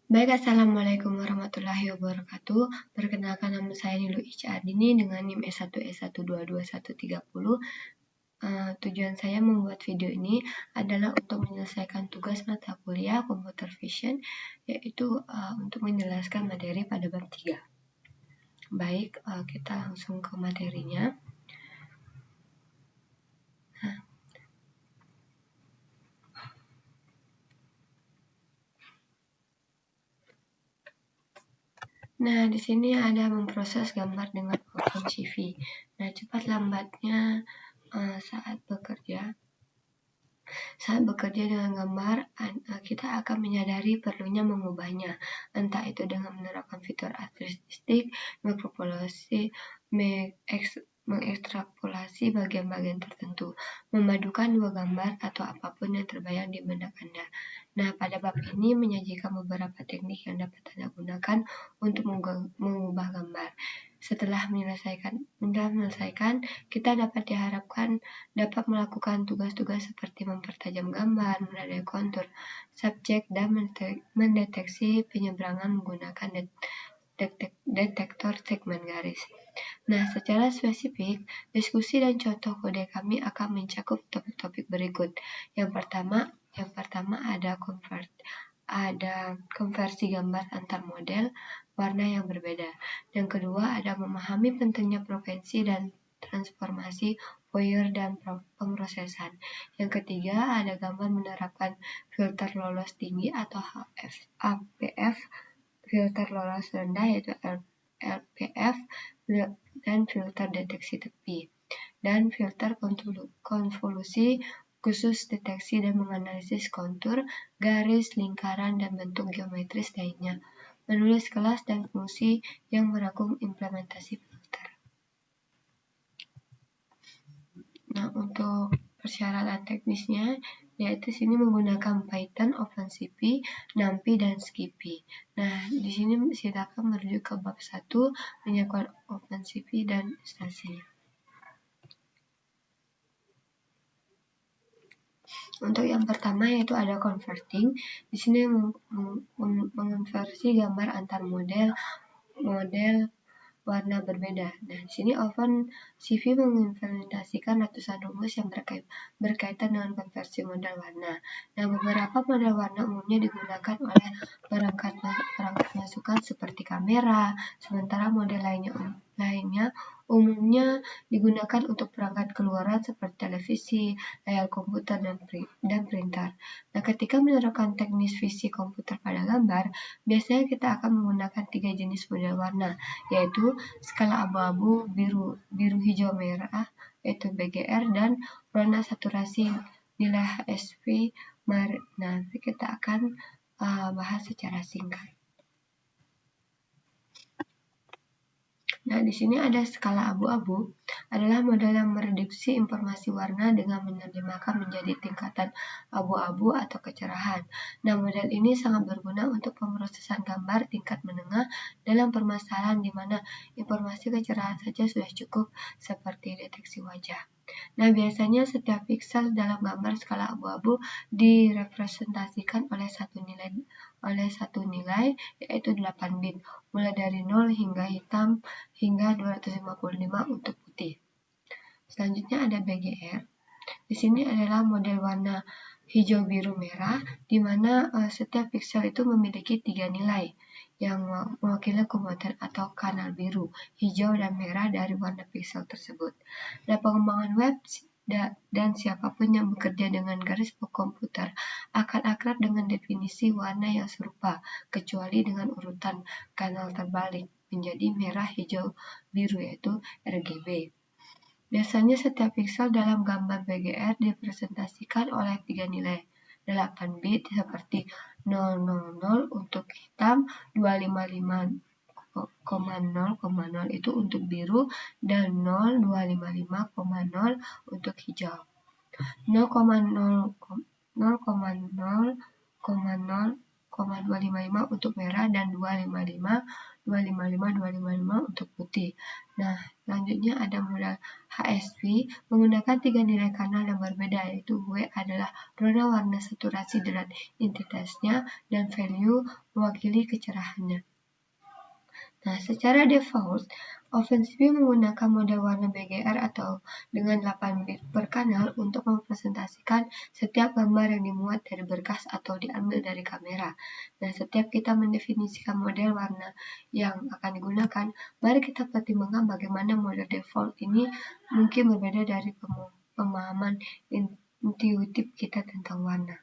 Baik, Assalamualaikum warahmatullahi wabarakatuh. Perkenalkan, nama saya Nilu Ica Ardini dengan NIM S1S122130. Tujuan saya membuat video ini adalah untuk menyelesaikan tugas mata kuliah Computer Vision, yaitu untuk menjelaskan materi pada bab 3. Baik, kita langsung ke materinya. Nah, di sini ada memproses gambar dengan OpenCV. Nah, cepat lambatnya saat bekerja dengan gambar, kita akan menyadari perlunya mengubahnya, entah itu dengan menerapkan fitur artistik, mengekstrapolasi bagian-bagian tertentu, memadukan dua gambar, atau apapun yang terbayang di benak Anda. Nah, pada bab ini menyajikan beberapa teknik yang dapat Anda gunakan untuk mengubah gambar. Setelah menyelesaikan, kita diharapkan dapat melakukan tugas-tugas seperti mempertajam gambar, menandai kontur subjek, dan mendeteksi penyeberangan menggunakan detektor segmen garis. Nah, secara spesifik, diskusi dan contoh kode kami akan mencakup topik-topik berikut. Yang pertama ada konversi gambar antar model warna yang berbeda. Yang kedua ada memahami pentingnya provinsi dan transformasi Fourier dan pemrosesan. Yang ketiga ada gambar menerapkan filter lolos tinggi atau HFAPF, filter lolos rendah yaitu LPF, dan filter deteksi tepi, dan filter konvolusi khusus deteksi dan menganalisis kontur, garis, lingkaran, dan bentuk geometris lainnya, menulis kelas dan fungsi yang merangkum implementasi filter. Nah, untuk persyaratan teknisnya, yaitu sini menggunakan Python, OpenCV, NumPy, dan Skippy. Nah, di sini silakan merujuk ke bab 1, menyiapkan OpenCV dan instasinya. Untuk yang pertama yaitu ada converting. Di sini mengonversi gambar antar model warna berbeda. Nah, di sini OpenCV mengimplementasikan ratusan rumus yang berkaitan dengan konversi model warna. Nah, beberapa model warna umumnya digunakan oleh perangkat masukan seperti kamera, sementara model lainnya umumnya digunakan untuk perangkat keluaran seperti televisi, layar komputer, dan printer. Nah, ketika menerapkan teknis visi komputer pada gambar, biasanya kita akan menggunakan 3 jenis model warna, yaitu skala abu-abu, biru, hijau, merah, yaitu BGR, dan warna saturasi nilai HSV. Nanti kita akan bahas secara singkat. Nah, di sini ada skala abu-abu, adalah model yang mereduksi informasi warna dengan menerjemahkan menjadi tingkatan abu-abu atau kecerahan. Nah, model ini sangat berguna untuk pemrosesan gambar tingkat menengah dalam permasalahan di mana informasi kecerahan saja sudah cukup, seperti deteksi wajah. Nah, biasanya setiap piksel dalam gambar skala abu-abu direpresentasikan oleh satu nilai, yaitu 8 bit, mulai dari 0 hingga hitam hingga 255 untuk putih. Selanjutnya ada BGR. Di sini adalah model warna hijau, biru, merah, di mana setiap piksel itu memiliki 3 nilai yang mewakili kekuatan atau kanal biru, hijau, dan merah dari warna piksel tersebut. Nah, pengembangan web dan siapapun yang bekerja dengan garis komputer akan akrab dengan definisi warna yang serupa, kecuali dengan urutan kanal terbalik menjadi merah, hijau, biru, yaitu RGB. Biasanya setiap piksel dalam gambar BGR direpresentasikan oleh 3 nilai 8 bit seperti 000 untuk hitam, 255,0,0 itu untuk biru, dan 0255,0 untuk hijau. 0,0,0,0 255 untuk merah, dan 255, 255, 255 untuk putih. Nah, selanjutnya ada model HSV menggunakan 3 nilai kanal yang berbeda, yaitu W adalah zona warna saturasi dengan intensitasnya, dan value mewakili kecerahannya. Nah, secara default, OpenCV menggunakan model warna BGR atau dengan 8 bit per kanal untuk mempresentasikan setiap gambar yang dimuat dari berkas atau diambil dari kamera. Nah, setiap kita mendefinisikan model warna yang akan digunakan, mari kita pertimbangkan bagaimana model default ini mungkin berbeda dari pemahaman intuitif kita tentang warna.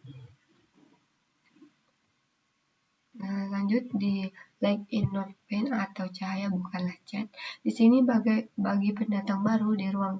Nah, lanjut di light in not paint atau cahaya bukanlah cat. Di sini bagi pendatang baru di ruang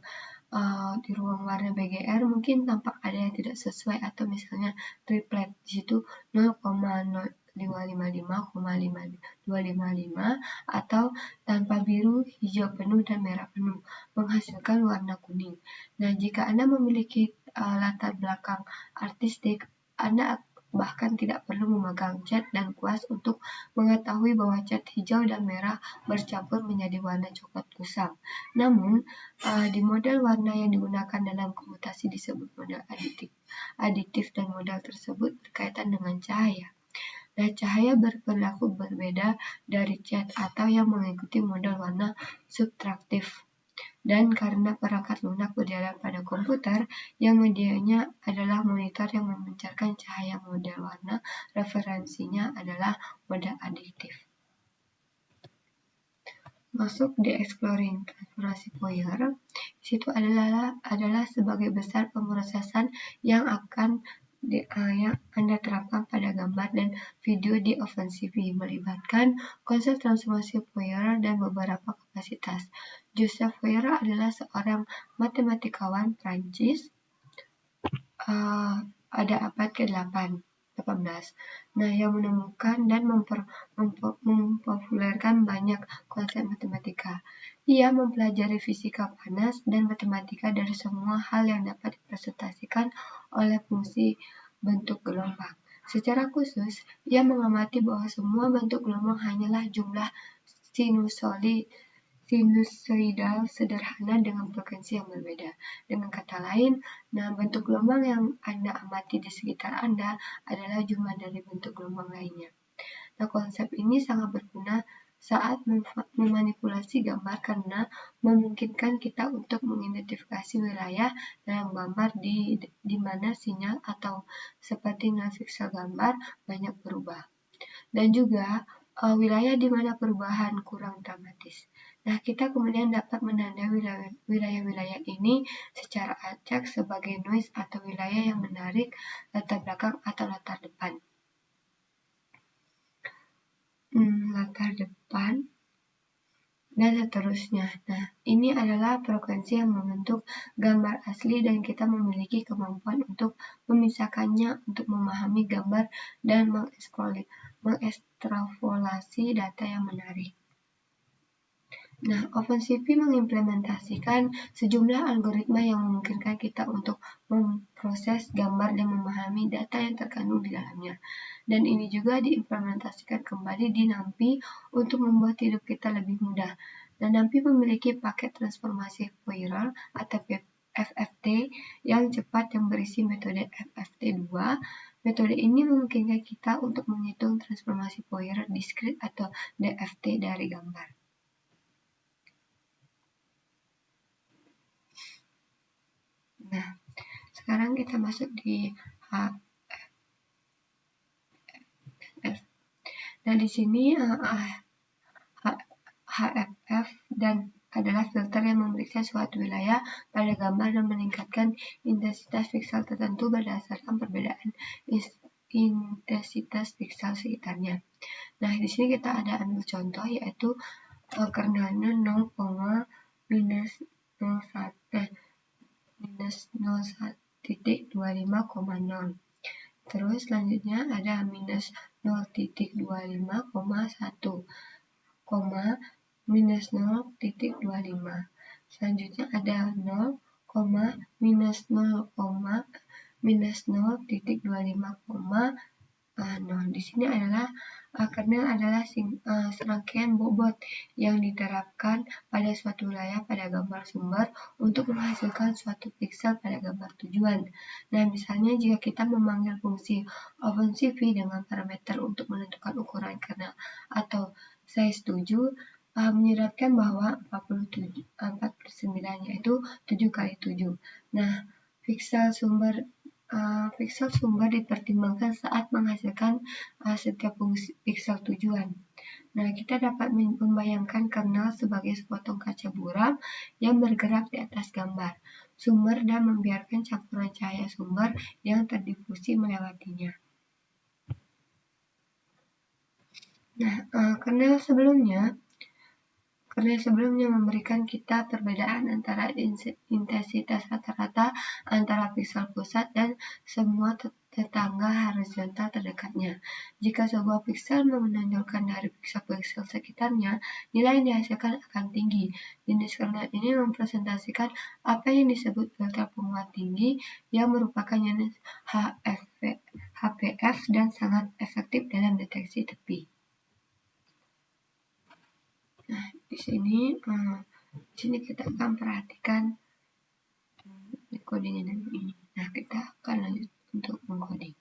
warna BGR mungkin tampak ada yang tidak sesuai, atau misalnya triplet di situ 0,555,255 atau tanpa biru, hijau penuh, dan merah penuh menghasilkan warna kuning. Nah, jika Anda memiliki latar belakang artistik, Anda bahkan tidak perlu memegang cat dan kuas untuk mengetahui bahwa cat hijau dan merah bercampur menjadi warna coklat kusam. Namun, di model warna yang digunakan dalam komutasi disebut model aditif, dan model tersebut berkaitan dengan cahaya. Nah, cahaya berperilaku berbeda dari cat atau yang mengikuti model warna subtraktif. Dan karena perangkat lunak berjalan pada komputer, yang medianya adalah monitor yang memancarkan cahaya model warna, referensinya adalah model aditif. Masuk di exploring transformasi Fourier, situ adalah sebagai besar pemrosesan yang akan yang Anda terapkan pada gambar dan video di OpenCV, melibatkan konsep transformasi Fourier dan beberapa kapasitas. Joseph Fourier adalah seorang matematikawan Prancis pada abad ke-18. Nah, yang menemukan dan mempopulerkan banyak konsep matematika. Ia mempelajari fisika panas dan matematika dari semua hal yang dapat dipresentasikan oleh fungsi bentuk gelombang. Secara khusus, ia mengamati bahwa semua bentuk gelombang hanyalah jumlah sinusoidal sederhana dengan frekuensi yang berbeda. Dengan kata lain, bentuk gelombang yang Anda amati di sekitar Anda adalah jumlah dari bentuk gelombang lainnya. Nah, konsep ini sangat berguna saat memanipulasi gambar karena memungkinkan kita untuk mengidentifikasi wilayah dalam gambar di mana sinyal atau seperti nol pixel gambar banyak berubah. Dan juga wilayah di mana perubahan kurang dramatis. Nah, kita kemudian dapat menandai wilayah-wilayah ini secara acak sebagai noise atau wilayah yang menarik latar belakang atau latar depan. Latar depan dan seterusnya. Nah, ini adalah frekuensi yang membentuk gambar asli dan kita memiliki kemampuan untuk memisahkannya untuk memahami gambar dan mengekstrapolasi data yang menarik. Nah, OpenCV mengimplementasikan sejumlah algoritma yang memungkinkan kita untuk memproses gambar dan memahami data yang terkandung di dalamnya. Dan ini juga diimplementasikan kembali di NumPy untuk membuat hidup kita lebih mudah. Dan NumPy memiliki paket transformasi Fourier atau FFT yang cepat yang berisi metode FFT2. Metode ini memungkinkan kita untuk menghitung transformasi Fourier diskrit atau DFT dari gambar. Nah, sekarang kita masuk di HFF. Nah, di sini HFF dan adalah filter yang memeriksa suatu wilayah pada gambar dan meningkatkan intensitas piksel tertentu berdasarkan perbedaan intensitas piksel sekitarnya. Nah, di sini kita ada ambil contoh, yaitu kernelnya 0,-0,25,0. Terus selanjutnya ada minus 0,25,1, minus 0,25. Selanjutnya ada 0, minus 0,25, Nah, di sini adalah kernel adalah serangkaian bobot yang diterapkan pada suatu wilayah pada gambar sumber untuk menghasilkan suatu piksel pada gambar tujuan. Nah, misalnya jika kita memanggil fungsi OpenCV dengan parameter untuk menentukan ukuran kernel atau size 7, menyiratkan bahwa 49 yaitu 7 kali 7. Nah, piksel sumber dipertimbangkan saat menghasilkan setiap piksel tujuan. Nah, kita dapat membayangkan kernel sebagai sepotong kaca buram yang bergerak di atas gambar sumber dan membiarkan campuran cahaya sumber yang terdifusi melewatinya. Nah, kernel sebelumnya memberikan kita perbedaan antara intensitas rata-rata antara piksel pusat dan semua tetangga horizontal terdekatnya. Jika sebuah piksel menonjolkan dari piksel-piksel sekitarnya, nilai yang dihasilkan akan tinggi. Jenis kernel ini mempresentasikan apa yang disebut filter penguat tinggi yang merupakan jenis HPF dan sangat efektif dalam deteksi tepi. Nah, di sini kita akan perhatikan coding ini. Nah, kita akan lanjut untuk mengcoding.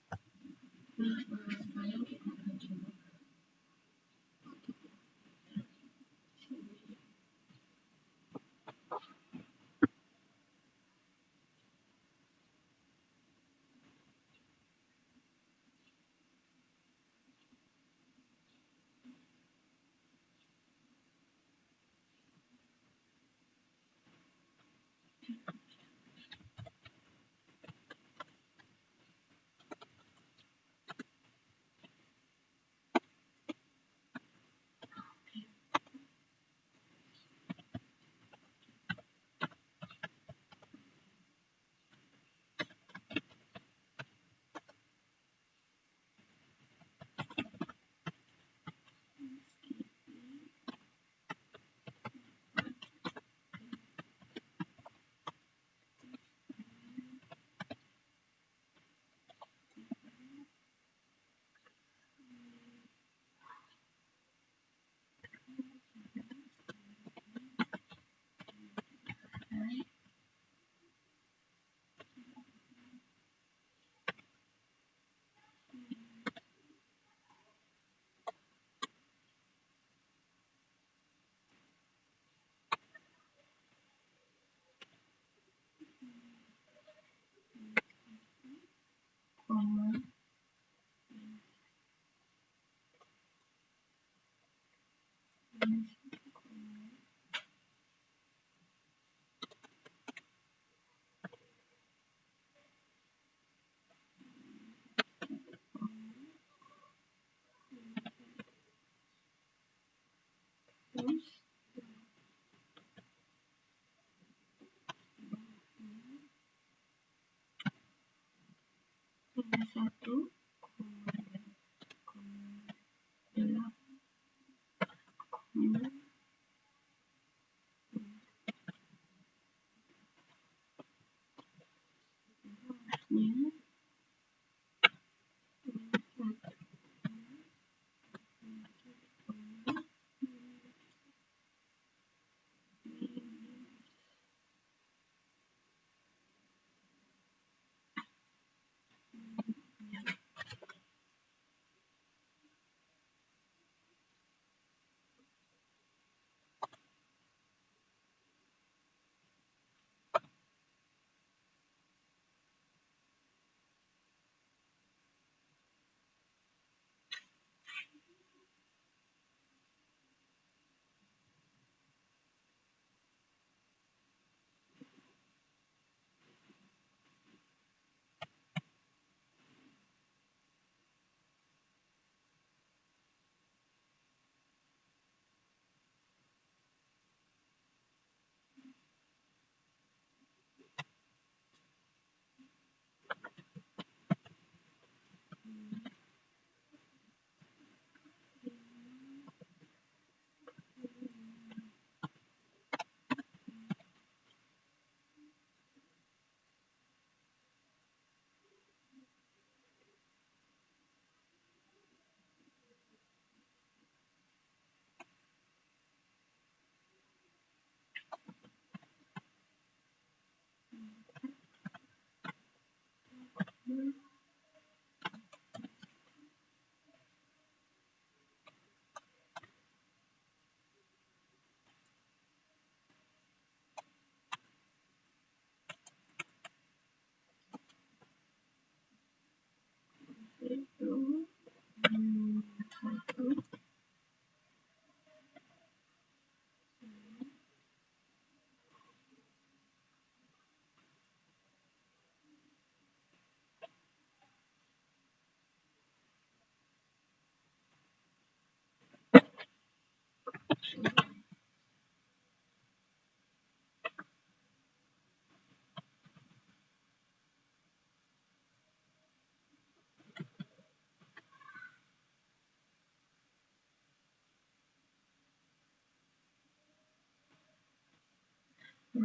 Di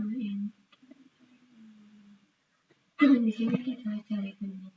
sini kita carikan ini.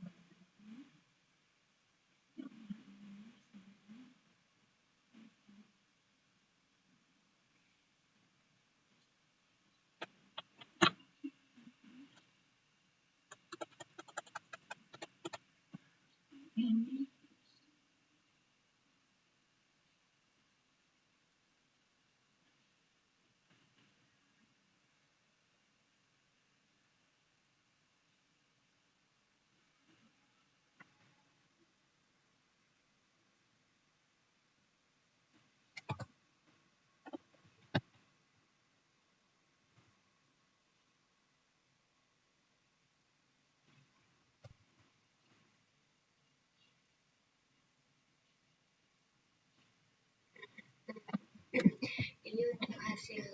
Ini untuk hasil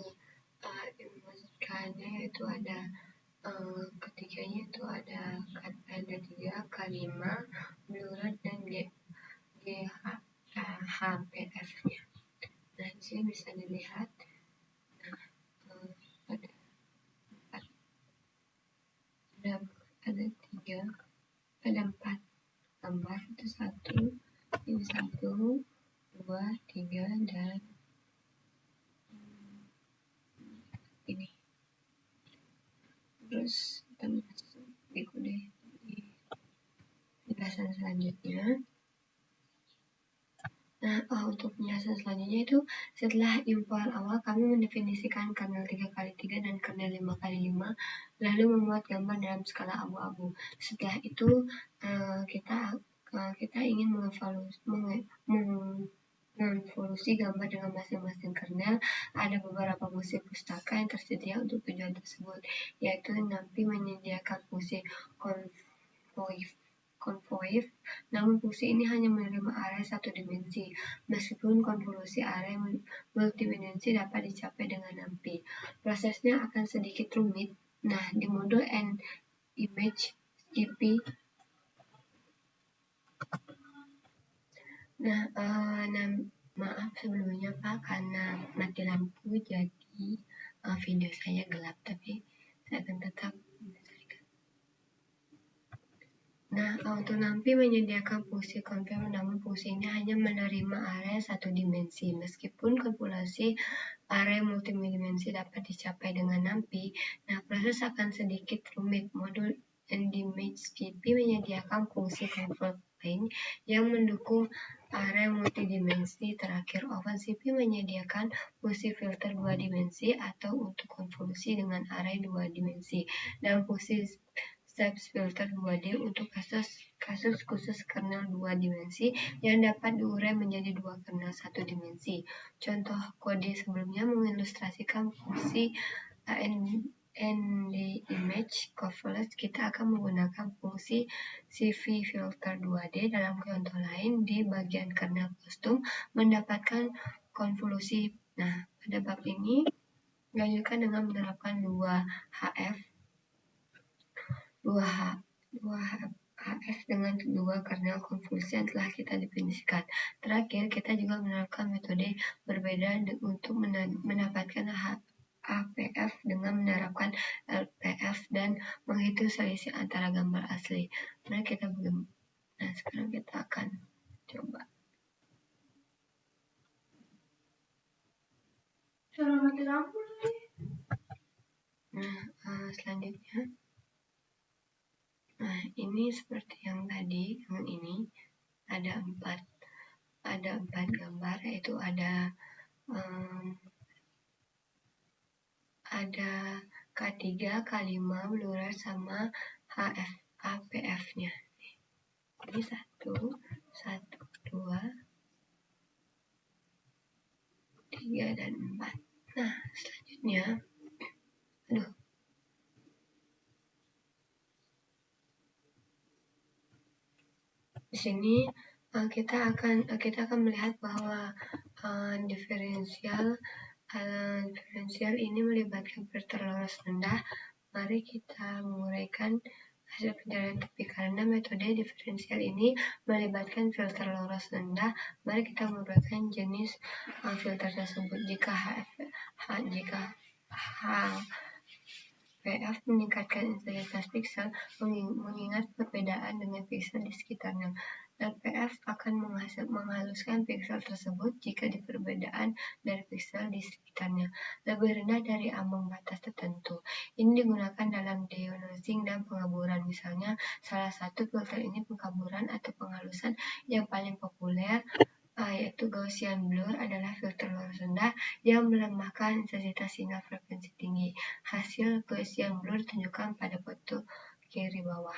rumuskannya itu ada ketiganya itu ada 3 K5 Blurat dan HPF-nya. Nah, di sini bisa dilihat ada ada 4 gambar, itu 1, 2, 3 dan ini. Terus kita masuk di penjelasan selanjutnya. Nah, untuk penjelasan selanjutnya itu setelah info awal kami mendefinisikan kernel 3x3 dan kernel 5x5 lalu membuat gambar dalam skala abu-abu. Setelah itu kita ingin mengevolusi gambar dengan masing-masing kernel. Ada beberapa fungsi pustaka yang tersedia untuk tujuan tersebut, yaitu nanti menyediakan fungsi konvoif, namun fungsi ini hanya menerima array satu dimensi, meskipun konvolusi array multidimensi dapat dicapai dengan NumPy. Prosesnya akan sedikit rumit. Nah, di modul image GP. Maaf sebelumnya Pak, karena mati lampu jadi video saya gelap, tapi saya akan tetap menyelesaikan. Nah, untuk NumPy menyediakan fungsi confirm, namun fungsinya hanya menerima array satu dimensi. Meskipun kompilasi array multidimensi dapat dicapai dengan NumPy, nah proses akan sedikit rumit. Modul ImageGP menyediakan fungsi convert line yang mendukung array multidimensi. Terakhir, OpenCV menyediakan fungsi filter 2 dimensi atau untuk konvolusi dengan array 2 dimensi dan fungsi steps filter 2D untuk kasus khusus kernel 2 dimensi yang dapat diurai menjadi 2 kernel 1 dimensi. Contoh kode sebelumnya mengilustrasikan fungsi NDImage convolute. Kita akan menggunakan fungsi CV filter 2D dalam contoh lain di bagian kernel kostum mendapatkan konvolusi. Nah, pada bab ini dilanjutkan dengan menerapkan 2HF dengan 2 kernel konvolusi yang telah kita definisikan. Terakhir, kita juga menerapkan metode berbeda untuk mendapatkan APF dengan menerapkan LPF dan menghitung selisih antara gambar asli. Nah, sekarang kita akan coba. Suara mati lampu lagi. Nah, selanjutnya. Nah, ini seperti yang tadi, yang ini ada 4 gambar, yaitu ada K3, K5, Blurat sama HPF-nya. Ini 1, 2, 3, dan 4. Nah, selanjutnya, di sini kita akan melihat bahwa diferensial ini melibatkan filter lolos rendah. Mari kita menguraikan hasil pencarian tepi. Karena metode diferensial ini melibatkan filter lolos rendah, mari kita menguraikan jenis filter tersebut. Jika PF meningkatkan intensitas piksel mengingat perbedaan dengan piksel di sekitarnya. LPF akan menghaluskan piksel tersebut jika perbedaan dari piksel di sekitarnya lebih rendah dari ambang batas tertentu. Ini digunakan dalam denoising dan pengaburan. Misalnya, salah satu filter ini pengaburan atau penghalusan yang paling populer yaitu Gaussian blur adalah filter loss rendah yang melemahkan intensitas sinyal frekuensi tinggi. Hasil Gaussian blur ditunjukkan pada foto kiri bawah.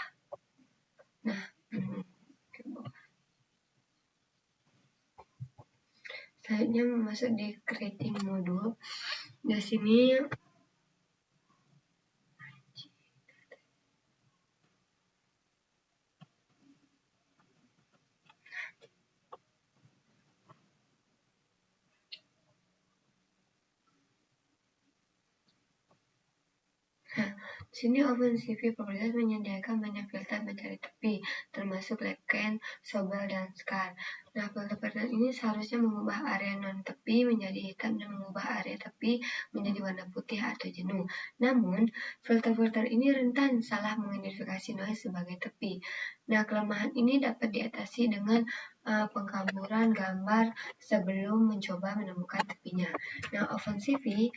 Nah, selanjutnya masuk di creating module. Di sini sini OpenCV Properties menyediakan banyak filter mencari tepi, termasuk Lepken, Sobel, dan Scar. Nah, filter-filter ini seharusnya mengubah area non-tepi menjadi hitam dan mengubah area tepi menjadi warna putih atau jenuh. Namun, filter-filter ini rentan salah mengidentifikasi noise sebagai tepi. Nah, kelemahan ini dapat diatasi dengan pengkaburan gambar sebelum mencoba menemukan tepinya. Nah, OpenCV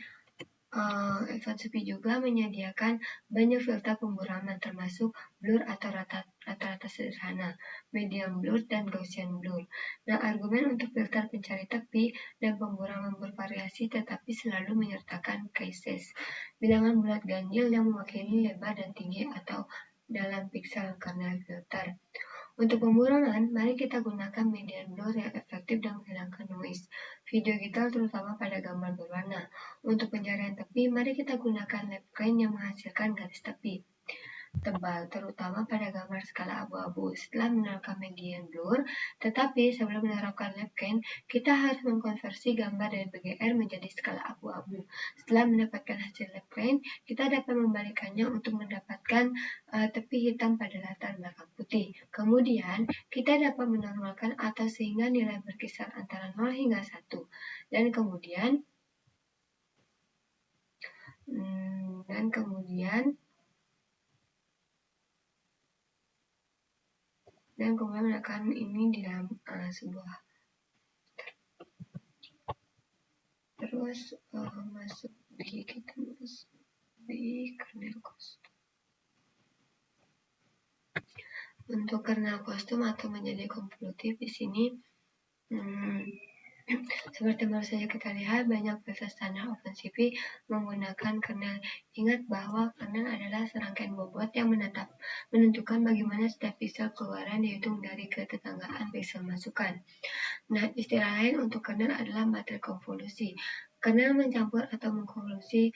juga menyediakan banyak filter pemburaman termasuk blur atau rata-rata sederhana, medium blur, dan Gaussian blur. Nah, argumen untuk filter pencari tepi dan pemburaman bervariasi tetapi selalu menyertakan cases, bilangan bulat ganjil yang mewakili lebar dan tinggi atau dalam piksel kernel filter. Untuk pemburaman, mari kita gunakan median blur yang efektif dan menghilangkan noise video digital terutama pada gambar berwarna. Untuk pencarian tepi, mari kita gunakan Lepken yang menghasilkan garis tepi tebal, terutama pada gambar skala abu-abu. Setelah menerapkan median blur, tetapi sebelum menerapkan Lepken, kita harus mengkonversi gambar dari BGR menjadi skala abu-abu. Setelah mendapatkan hasil Lepken, kita dapat membalikannya untuk mendapatkan tepi hitam pada latar belakang putih. Kemudian, kita dapat menormalkan atau sehingga nilai berkisar antara 0 hingga 1. Dan kemudian menekan ini di dalam sebuah terus masuk di kernel kostum. Untuk kernel kostum atau menjadi konvolutif di sini seperti baru saja kita lihat, banyak filter standar OpenCV menggunakan kernel. Ingat bahwa kernel adalah serangkaian bobot yang menentukan bagaimana setiap piksel keluaran dihitung dari ketetanggaan piksel masukan. Nah, istilah lain untuk kernel adalah materi konvolusi. Kernel mencampur atau mengkonvolusi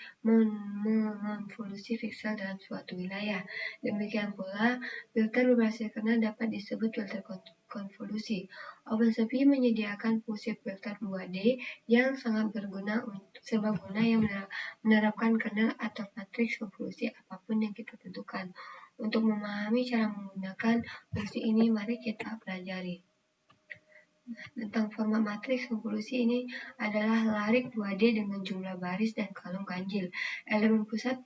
piksel dalam suatu wilayah. Demikian pula, filter berbasis kernel dapat disebut filter konvolusi. OpenCV menyediakan fungsi filter 2D yang sangat serbaguna yang menerapkan kernel atau matriks konvolusi apapun yang kita tentukan. Untuk memahami cara menggunakan fungsi ini, mari kita pelajari. Tentang format matriks konvolusi ini adalah larik 2D dengan jumlah baris dan kolom ganjil. Elemen pusat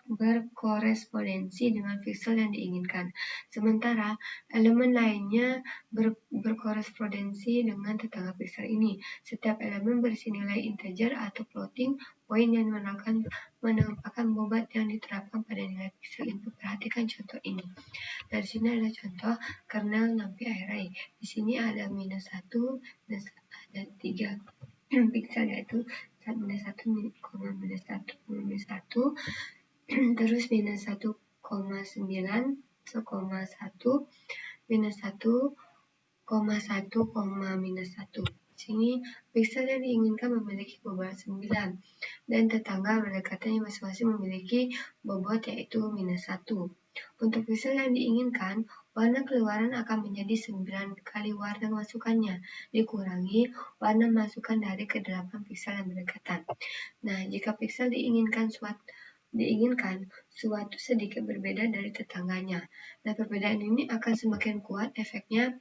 berkorespondensi dengan piksel yang diinginkan, sementara elemen lainnya berkorespondensi dengan tetangga piksel ini. Setiap elemen berisi nilai integer atau floating point yang menampakkan bobot yang diterapkan pada nilai piksel input. Perhatikan contoh ini. Dari sini ada contoh kernel NumPy. Di sini ada -1 dan ada 3 piksel, yaitu -1, -1, terus -1,9, 1,1, -1,1, Di sini piksel yang diinginkan memiliki bobot 9 dan tetangga berdekatan yang masing-masing memiliki bobot yaitu -1. Untuk piksel yang diinginkan, warna keluaran akan menjadi 9 kali warna masukannya, dikurangi warna masukan dari ke-8 piksel yang berdekatan. Nah, jika piksel diinginkan suatu sedikit berbeda dari tetangganya. Nah, perbedaan ini akan semakin kuat efeknya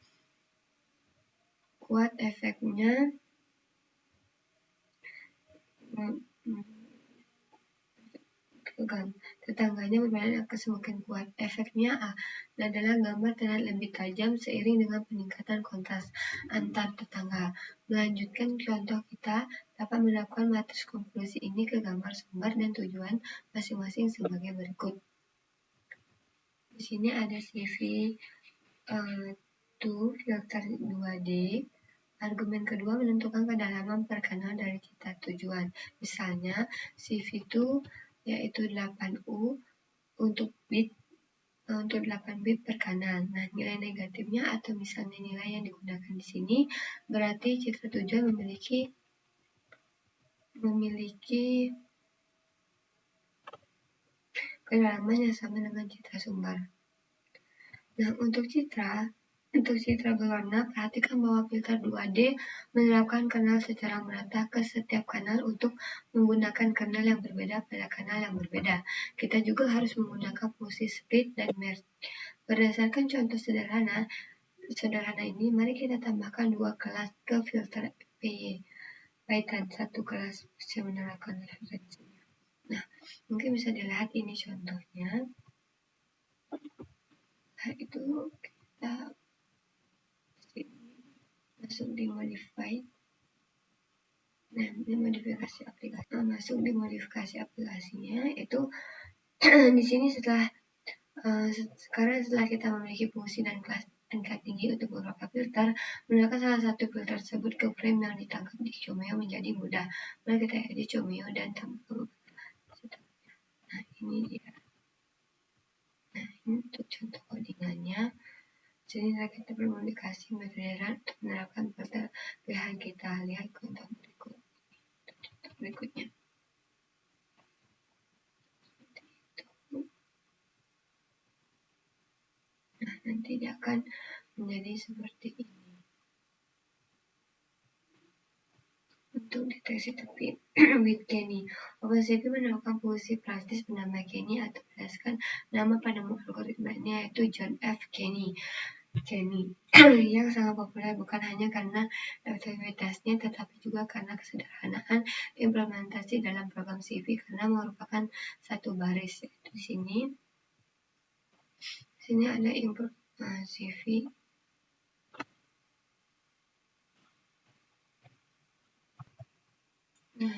tetangganya bermain akan semakin kuat. Efeknya adalah gambar terlihat lebih tajam seiring dengan peningkatan kontras antar tetangga. Melanjutkan contoh, kita dapat melakukan matriks konklusi ini ke gambar sumber dan tujuan masing-masing sebagai berikut. Di sini ada CV filter 2D. Argumen kedua menentukan kedalaman per kanal dari cita tujuan. Misalnya CV2 yaitu 8U untuk 8 bit per kanal. Nah, nilai negatifnya atau misalnya nilai yang digunakan di sini berarti citra tujuan memiliki kedalaman yang sama dengan citra sumber. Nah, untuk citra berwarna, perhatikan bahwa filter 2D menerapkan kanal secara merata ke setiap kanal untuk menggunakan kanal yang berbeda pada kanal yang berbeda. Kita juga harus menggunakan fungsi split dan merge. Berdasarkan contoh sederhana ini, mari kita tambahkan 2 kelas ke filter PY. Python 1 kelas bisa menerapkan referensinya. Nah, mungkin bisa dilihat ini contohnya. Nah, itu kita masuk di modify. Nah, ini modifikasi aplikasi. Masuk di modifikasi aplikasinya itu di sini setelah kita memiliki fungsi dan kelas angka tinggi untuk beberapa filter, menggunakan salah satu filter tersebut ke frame yang ditangkap di Chomeo menjadi mudah. Mari kita edit Chomeo dan tambahkan. Nah, ini dia. Nah, ini untuk contoh codingannya. Jadi kita bermodifikasi material untuk menerapkan filter pilihan kita. Lihat contoh berikutnya. Nah, nanti dia akan menjadi seperti ini. Untuk deteksi tepi with Kenny, OpenCV menemukan fungsi praktis bernama Kenny atau berdasarkan nama penemu algoritmanya yaitu John F. Kenny yang sangat populer bukan hanya karena efektivitasnya tetapi juga karena kesederhanaan implementasi dalam program CV karena merupakan satu baris. Yaitu di sini ada import CV. Nah,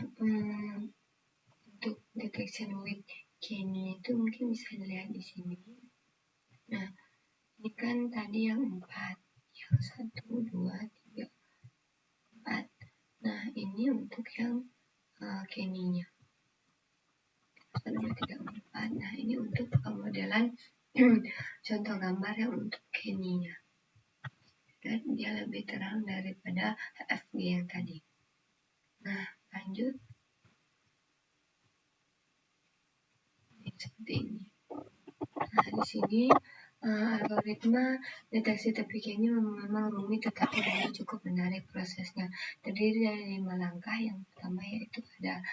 untuk detection with Kenny itu mungkin bisa dilihat di sini. Nah, ini kan tadi yang 4, yang 1, 2, 3, 4. Nah, ini untuk yang Kenny-nya. 1, 2, 3, 4. Nah, ini untuk pemodelan contoh gambar yang untuk Kenny-nya. Dan dia lebih terang daripada HFG yang tadi. Nah, lanjut. Seperti ini. Nah, di sini algoritma deteksi tepi Kenny memang rumit tetapi cukup menarik prosesnya. Terdiri dari 5 langkah. Yang pertama yaitu ada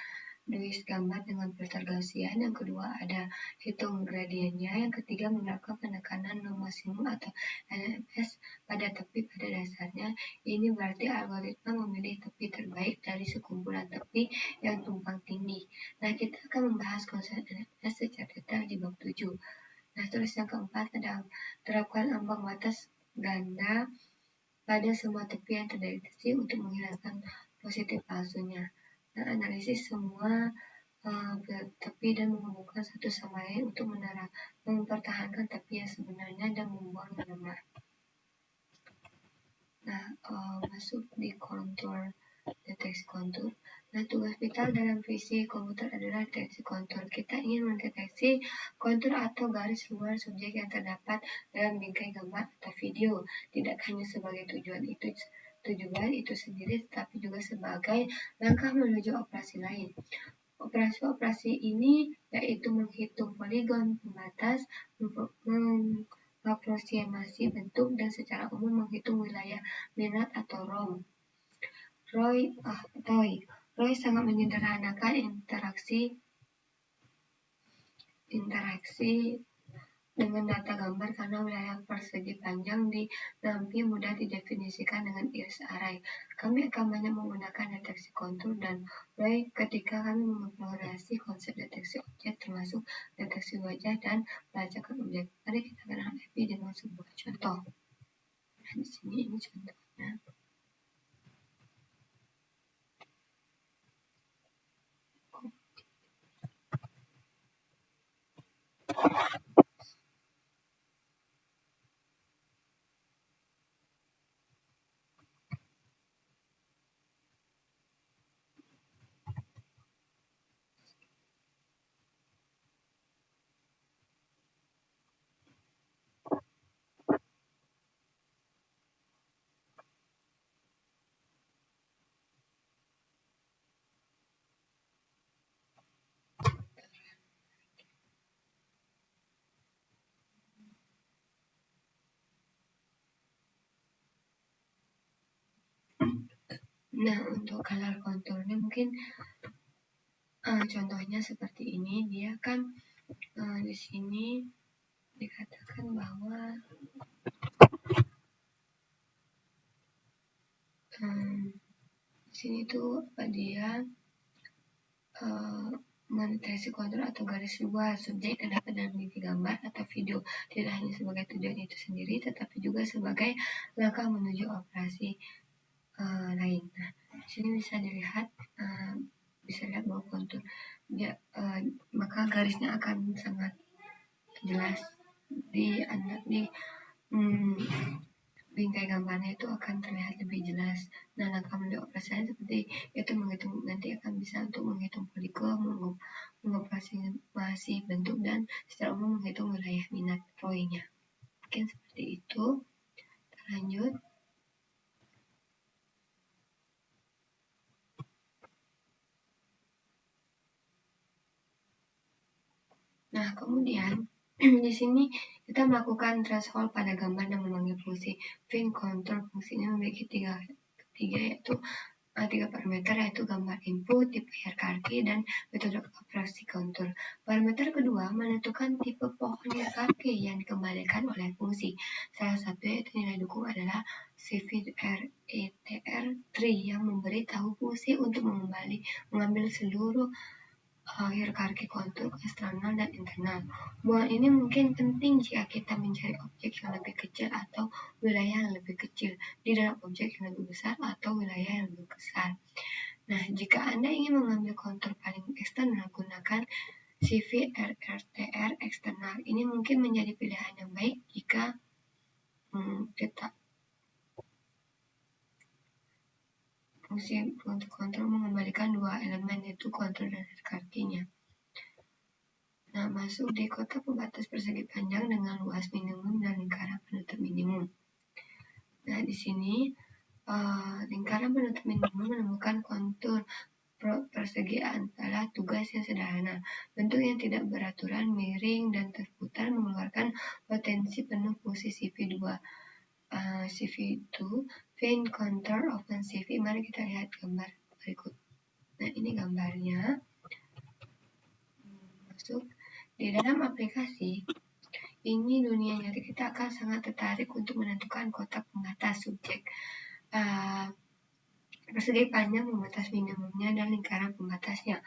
tulis gambar dengan filter Gaussian, yang kedua ada hitung gradiennya, yang ketiga menerapkan penekanan no maksimum atau LMS pada tepi pada dasarnya. Ini berarti algoritma memilih tepi terbaik dari sekumpulan tepi yang tumpang tindih. Nah, kita akan membahas konsep LMS secara detail di bab 7. Nah, terus yang keempat ada terapkan ambang batas ganda pada semua tepi yang terdeteksi untuk menghilangkan positif palsunya. Nah, analisis semua tepi dan menghubungkan satu sama lain untuk mempertahankan tepi yang sebenarnya dan membuang yang lemah. Nah, masuk di kontur, deteksi kontur. Nah, tugas vital dalam visi komputer adalah deteksi kontur. Kita ingin mendeteksi kontur atau garis luar subjek yang terdapat dalam bingkai gambar atau video, tidak hanya sebagai tujuan itu sendiri, tetapi juga sebagai langkah menuju operasi lain. Operasi ini yaitu menghitung poligon pembatas, mengapresiasi bentuk, dan secara umum menghitung wilayah minat atau ROM. Roy sangat menyederhanakan interaksi dengan data gambar karena wilayah persegi panjang di NAMPI mudah didefinisikan dengan iris array. Kami akan banyak menggunakan deteksi kontur dan array ketika kami mengeksplorasi konsep deteksi objek termasuk deteksi wajah dan pelacakan objek. Mari kita kenal API dengan sebuah contoh. Nah, di sini ini contohnya. Nah, untuk color konturnya mungkin contohnya seperti ini. Dia kan di sini dikatakan bahwa di sini tuh dia monetasi kontur atau garis luar subjek yang dapat dalam gambar atau video, tidak hanya sebagai tujuan itu sendiri, tetapi juga sebagai langkah menuju operasi lain. Nah, di sini bisa dilihat, bisa lihat bahwa kontur dia, maka garisnya akan sangat jelas di bingkai gambarnya itu akan terlihat lebih jelas. Nah, langkah menuju operasinya seperti itu, menghitung, nanti akan bisa untuk menghitung poligon, mengoperasi bentuk, dan secara umum menghitung wilayah minat ROI-nya. Mungkin seperti itu. Kita lanjut. Nah, kemudian di sini kita melakukan threshold pada gambar dan memanggil fungsi fin contour. Fungsi ini memiliki tiga yaitu tiga parameter, yaitu gambar input, tipe hierarki, dan metode operasi kontur. Parameter kedua menentukan tipe pohon hierarki yang dikembalikan oleh fungsi. Salah satu yaitu nilai dukung adalah CVRETR tree yang memberi tahu fungsi untuk mengambil seluruh hierarki kontur eksternal dan internal. Buah ini mungkin penting jika kita mencari objek yang lebih kecil atau wilayah yang lebih kecil di dalam objek yang lebih besar atau wilayah yang lebih besar. Nah, jika Anda ingin mengambil kontur paling eksternal, gunakan CVRTR eksternal. Ini mungkin menjadi pilihan yang baik jika kita fungsi untuk kontur mengembalikan dua elemen, yaitu kontur dan hierarkinya. Nah, masuk di kotak pembatas persegi panjang dengan luas minimum dan lingkaran penutup minimum. Nah, di sini lingkaran penutup minimum menemukan kontur persegi adalah tugas yang sederhana. Bentuk yang tidak beraturan, miring, dan terputar mengeluarkan potensi penuh fungsi CV2. CV2, fin contour open CV. Mari kita lihat gambar berikut. Nah, ini gambarnya. Masuk di dalam aplikasi. Ini dunia nyata, kita akan sangat tertarik untuk menentukan kotak pembatas subjek. Persegi panjang pembatas minimumnya dan lingkaran pembatasnya.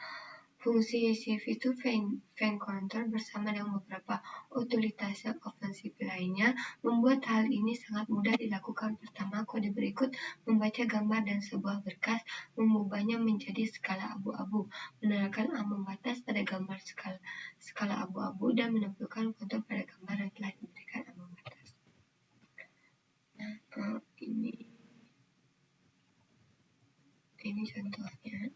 Fungsi CV itu fan contour bersama dengan beberapa utilitas offensive lainnya membuat hal ini sangat mudah dilakukan. Pertama, kode berikut membaca gambar dan sebuah berkas, mengubahnya menjadi skala abu-abu, menandakan ambang batas pada gambar skala abu-abu, dan menempelkan kontur pada gambar yang telah diberikan ambang batas. Nah, ini contohnya.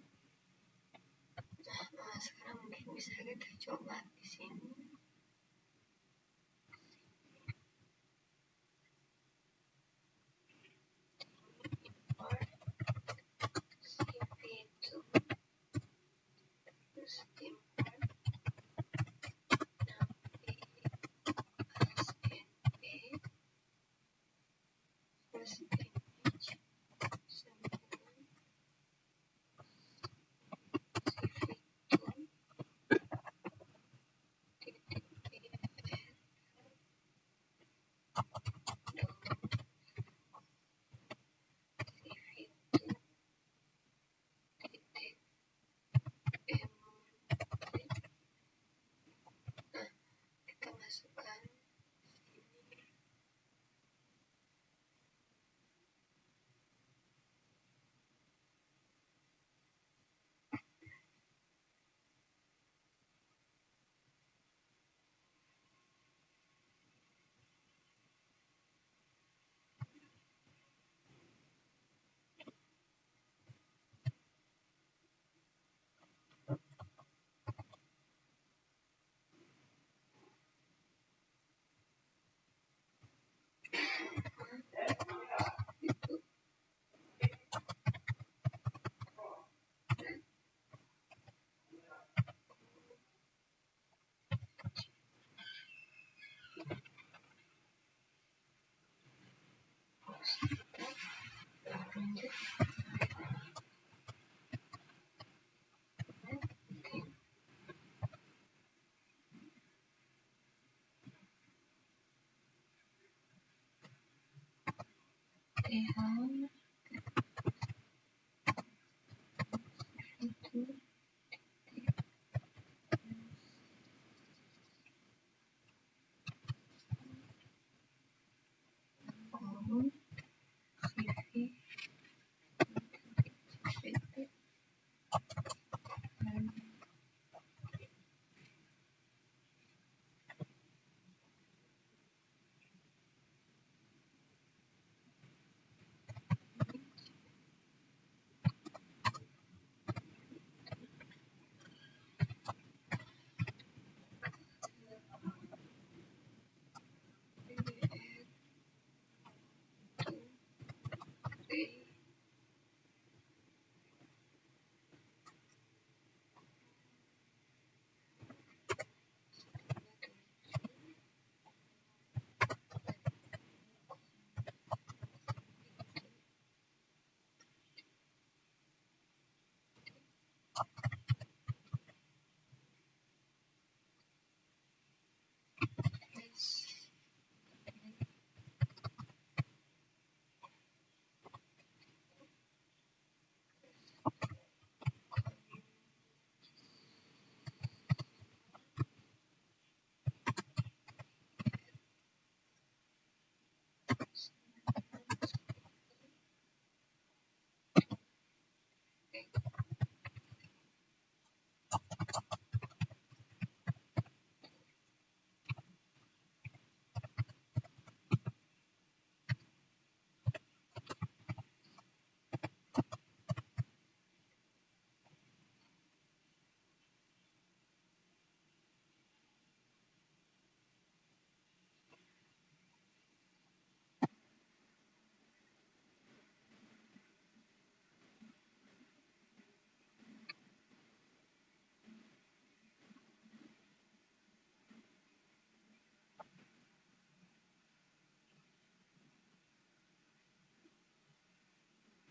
Nah, sekarang mungkin bisa kita coba di sini.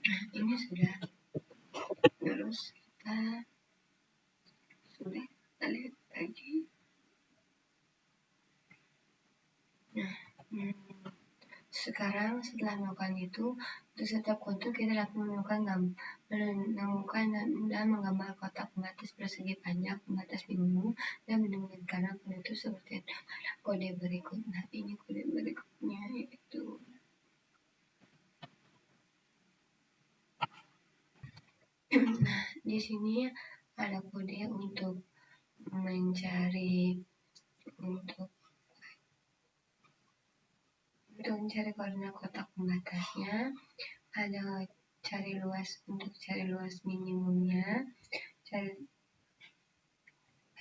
Nah, ini sudah. Terus kita lihat lagi. Nah, sekarang setelah melakukan itu, untuk setiap kontur kita dapat menemukan dan menggambar kotak pembatas persegi panjang, pembatas minimum, dan mendefinisikan penutup seperti kode berikut. Nah, ini kode berikutnya yaitu nah, di sini ada kode untuk mencari mencari koordinat kotak pembatasnya. Ada cari luas minimumnya, cari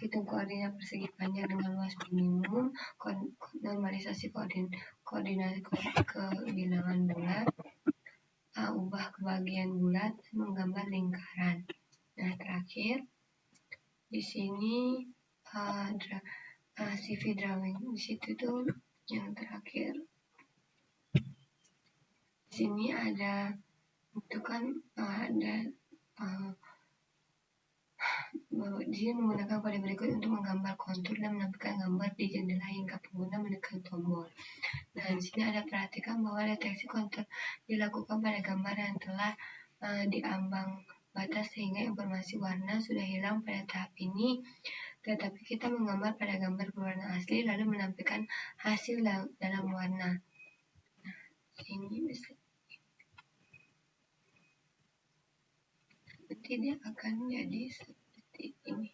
hitung koordinat persegi panjang dengan luas minimum, normalisasi koordinat kebilangan bulat, ubah ke bagian bulat, dan menggambar lingkaran. Nah, terakhir di sini CV drawing. Di situ tuh yang terakhir. Di sini ada itu kan ada di sini menggunakan kode berikut untuk menggambar kontur dan menampilkan gambar di jendela hingga pengguna menekan tombol. Nah, di sini ada perhatikan bahwa deteksi kontur dilakukan pada gambar yang telah diambang batas sehingga informasi warna sudah hilang pada tahap ini. Tetapi kita menggambar pada gambar berwarna asli lalu menampilkan hasil dalam warna. Nah, ini bisa nanti dia akan jadi seperti ini.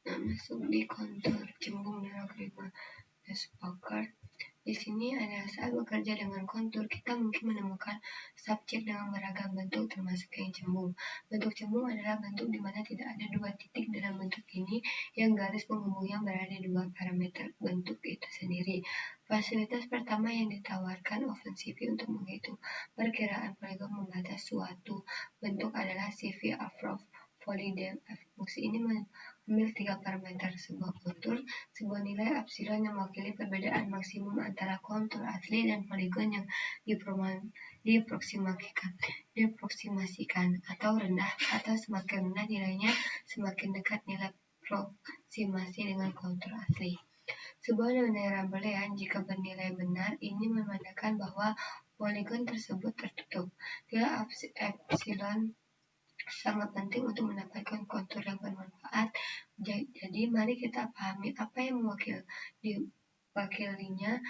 Nah, masuk di kontur cembung dan logaritma Despoker. Di sini ada saat bekerja dengan kontur, kita mungkin menemukan subjek dengan beragam bentuk termasuk yang cembung. Bentuk cembung adalah bentuk di mana tidak ada dua titik dalam bentuk ini yang garis penghubungnya berada di dua parameter bentuk itu sendiri. Fasilitas pertama yang ditawarkan OpenCV untuk menghitung perkiraan poligon membatas suatu bentuk adalah CV Approach Polydem. Fungsi ini mengambil tiga parameter: sebuah kontur, sebuah nilai epsilon yang mewakili perbedaan maksimum antara kontur asli dan poligon yang diproksimasikan atau rendah, atau semakin rendah nilainya semakin dekat nilai proksimasi dengan kontur asli. Sebuah nilai Rambelean jika bernilai benar, ini menandakan bahwa poligon tersebut tertutup. Nilai epsilon sangat penting untuk mendapatkan kontur yang bermanfaat. Jadi mari kita pahami apa yang diwakilinya.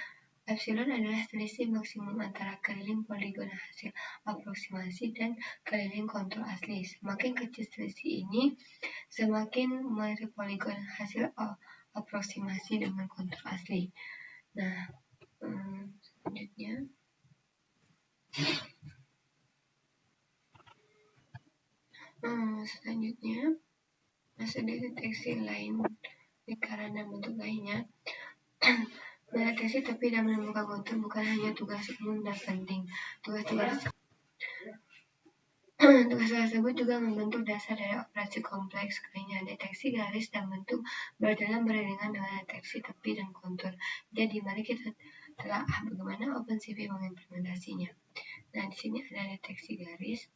Epsilon adalah selisih maksimum antara keliling poligon hasil aproksimasi dan keliling kontur asli. Semakin kecil selisih ini, semakin mirip poligon hasil aproksimasi dengan kontur asli. Nah, selanjutnya masuk di deteksi lain lingkaran dan bentuk lainnya. Mendeteksi tapi tidak menemukan kontur bukan hanya tugas umum dan penting. Tugas tersebut juga membentuk dasar dari operasi kompleks lainnya. Deteksi garis dan bentuk berjalan beriringan dengan deteksi tepi dan kontur. Jadi mari kita telah bagaimana OpenCV mengimplementasinya. Nah, di sini ada deteksi garis.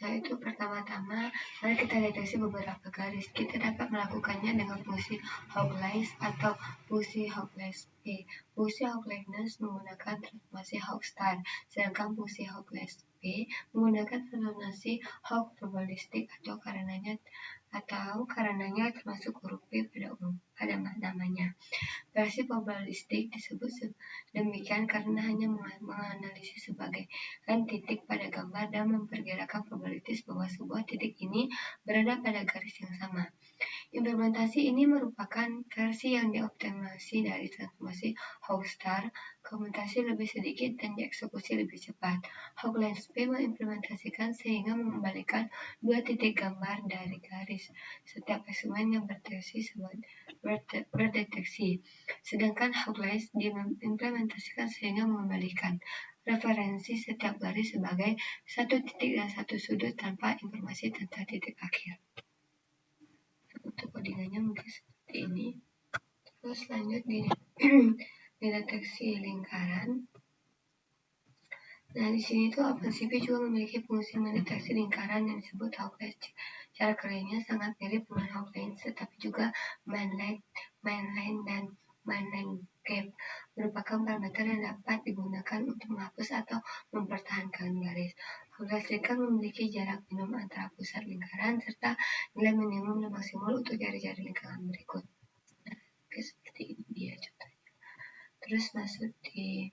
Yaitu pertama-tama, mari kita deteksi beberapa garis. Kita dapat melakukannya dengan fungsi Hawk-Lines atau fungsi Hawk-Less P. Fungsi Hawk-Lines menggunakan transformasi Hawk-Star, sedangkan fungsi Hawk-Less P menggunakan transformasi Hawk-Probabilistik atau karenanya termasuk huruf P pada namanya. Versi probabilistik disebut demikian karena hanya menganalisis sebagai titik pada gambar dan memperkirakan probabilitas bahwa sebuah titik ini berada pada garis yang sama. Implementasi ini merupakan versi yang dioptimasi dari transformasi Haustar, komutasi lebih sedikit dan dieksekusi lebih cepat. HawkLens-P mengimplementasikan sehingga mengembalikan dua titik gambar dari garis setiap eksemen yang berdeteksi. Sedangkan HawkLens diimplementasikan sehingga mengembalikan referensi setiap garis sebagai satu titik dan satu sudut tanpa informasi tentang titik akhir. Untuk codingannya mungkin seperti ini. Terus lanjut di deteksi lingkaran. Nah, di sini tuh OpenCV juga memiliki fungsi mendeteksi lingkaran yang disebut HawkLens. Cara kerjanya sangat mirip dengan HawkLens, tetapi juga mainline dan mainline gap merupakan parameter yang dapat digunakan untuk menghapus atau mempertahankan garis. HawkLens lingkar memiliki jarak minimum antara pusat lingkaran serta nilai minimum dan maksimal untuk jari-jari lingkaran berikut. Nah, seperti ini dia contohnya. Terus masuk di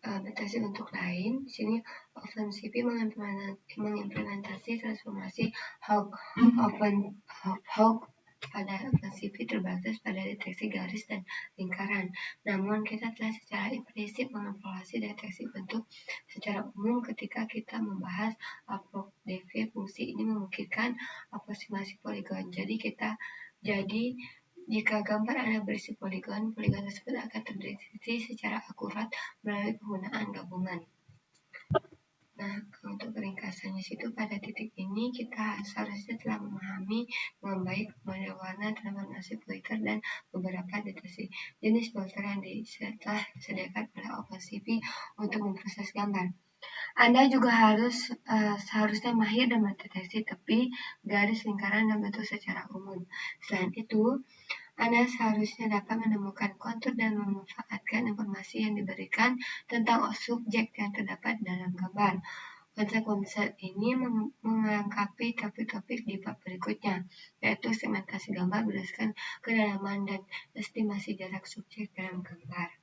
deteksi bentuk lain. Di sini OpenCV mengimplementasi transformasi Hawk pada OpenCV terbatas pada deteksi garis dan lingkaran. Namun kita telah secara implisit mengevaluasi deteksi bentuk secara umum ketika kita membahas AppDV. Fungsi ini memungkinkan aproksimasi poligon. Jadi jika gambar Anda berisi poligon, poligon tersebut akan terdeteksi secara akurat melalui penggunaan gabungan. Nah, untuk ringkasannya situ pada titik ini kita seharusnya telah memahami dengan baik model warna, transformasi filter, dan beberapa deteksi jenis filter yang telah disediakan oleh OpenCV untuk memproses gambar. Anda juga seharusnya mahir dalam mendeteksi tepi, garis, lingkaran, dan bentuk secara umum. Selain itu, Anda seharusnya dapat menemukan kontur dan memanfaatkan informasi yang diberikan tentang subjek yang terdapat dalam gambar. Konsep ini melengkapi topik-topik di bab berikutnya, yaitu segmentasi gambar berdasarkan kedalaman dan estimasi jarak subjek dalam gambar.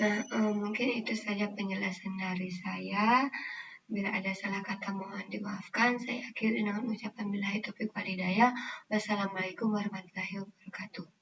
Nah, mungkin itu saja penjelasan dari saya. Bila ada salah kata mohon dimaafkan. Saya akhiri dengan ucapan billahi taufiq wal hidayah. Wassalamualaikum warahmatullahi wabarakatuh.